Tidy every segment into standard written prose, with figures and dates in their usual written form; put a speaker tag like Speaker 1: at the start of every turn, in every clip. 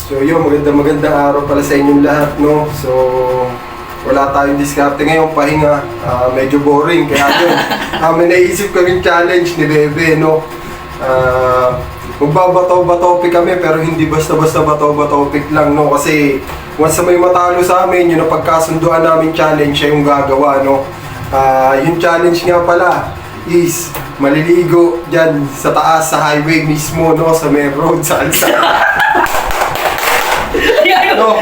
Speaker 1: So yun, magandang araw pala sa inyong lahat, no? So, wala tayong diskarte ngayon, pahinga. Medyo boring, kaya yun. May naisip kaming challenge ni Bebe, no? Magbabato-batopic kami, pero hindi basta-basta bato-batopic lang, no? Kasi once na may matalo sa amin, yun ang pagkasunduan namin challenge, siya yung gagawa, no? Yung challenge nga pala is maliligo dyan sa taas, sa highway mismo, no? Sa main road, sa kalsada. No,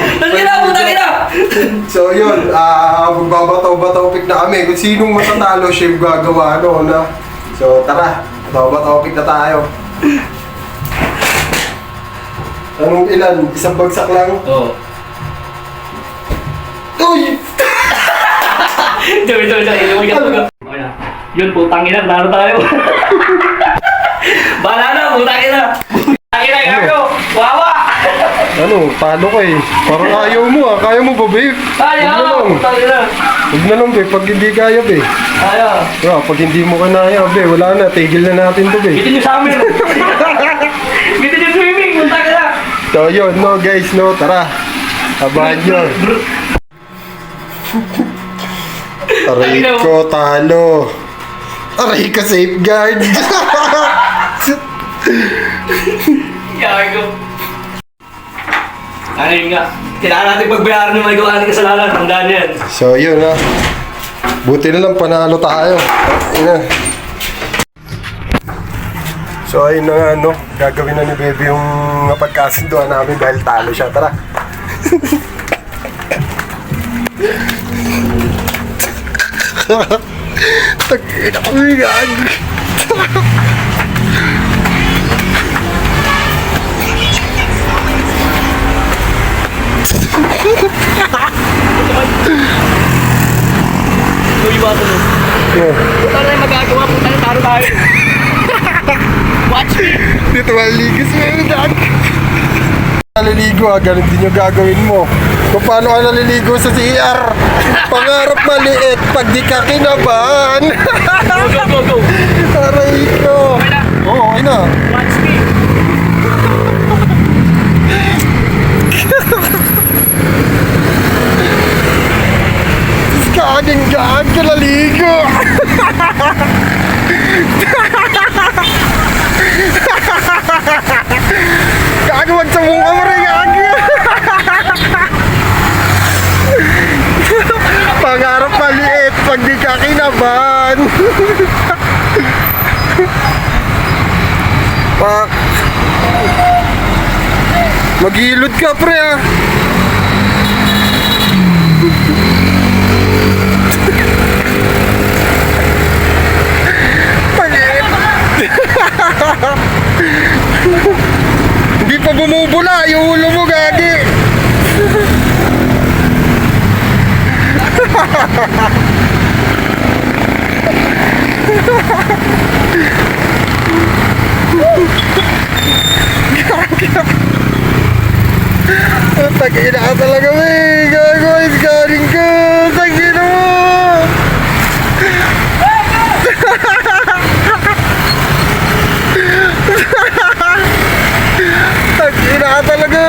Speaker 1: so yun, magbabato-batopic na kami. Kung sinong matatalo, siya yung gagawa, no? So tara, bato-batopic na tayo. Anong ilan? Isang bagsak lang?
Speaker 2: Oo.
Speaker 1: Uy!
Speaker 2: Yun, putang ina, naro tayo. Bahala na, putang ina. Putang ina, gago. Wawa!
Speaker 1: Ano, talo ka eh. Parang ayaw mo ah. Kaya mo ba, babe?
Speaker 2: Ayaw! Putang ina.
Speaker 1: Huwag na lang, babe. Pag hindi kaya, babe.
Speaker 2: Ayaw.
Speaker 1: Pag hindi mo kanaya, babe, wala na. Tigil na natin to, babe.
Speaker 2: Bitin nyo sa amin. Bitin nyo swimming, putang ina.
Speaker 1: So yun, no guys, no. Tara. Abahan nyo. Aray ko, talo. Aray ka, safeguard.
Speaker 2: Gago. Ayun nga. Kailangan natin pagbayaran ng mga gawa ng kasalanan. Tandaan yan.
Speaker 1: So yun ha. Buti na lang panalo tayo. Ayun. So ayun na nga, no. Gagawin na ni Bebe yung pagkasunduan namin dahil talo siya. Tara. Tagina ko yan.
Speaker 2: Uy, bato mo. Puta na yung magagawa. Puta na taro tayo. Watch me.
Speaker 1: Dito maliligis mo yun, Dad. Naliligo ha, ganun din yung gagawin mo. Kung paano ka naliligo sa CR. Pangarap maliit, pag di ka kinabahan.
Speaker 2: Go.
Speaker 1: Aray ko. Oo, okay na.
Speaker 2: Watch me.
Speaker 1: Gaan ka naligo. Gagawag sa mukha mo rin, gagi. Pangarap maliit, pag di ka kinabahan. Pak. Maghilod ka, pre, ah. Hindi pa bumubula yung ulo mo, gagi. Tagina ka talaga, wey. Gago, iskaring ka. Tagina mo. Tagina ka talaga.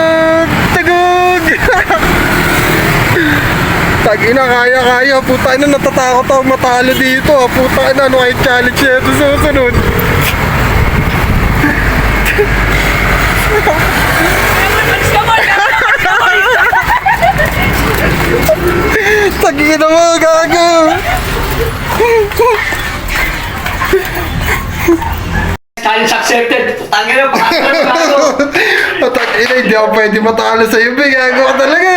Speaker 1: Tagog. Tagina, kaya. Puta na, natatakot ako matalo dito. Puta na, ano kayo challenge ito susunod. Tagina mo, gago.
Speaker 2: Challenge accepted. Putangin na, pakakala na ako.
Speaker 1: Tagina, hindi ako pwede matalo sa'yo, be. Gago ka talaga.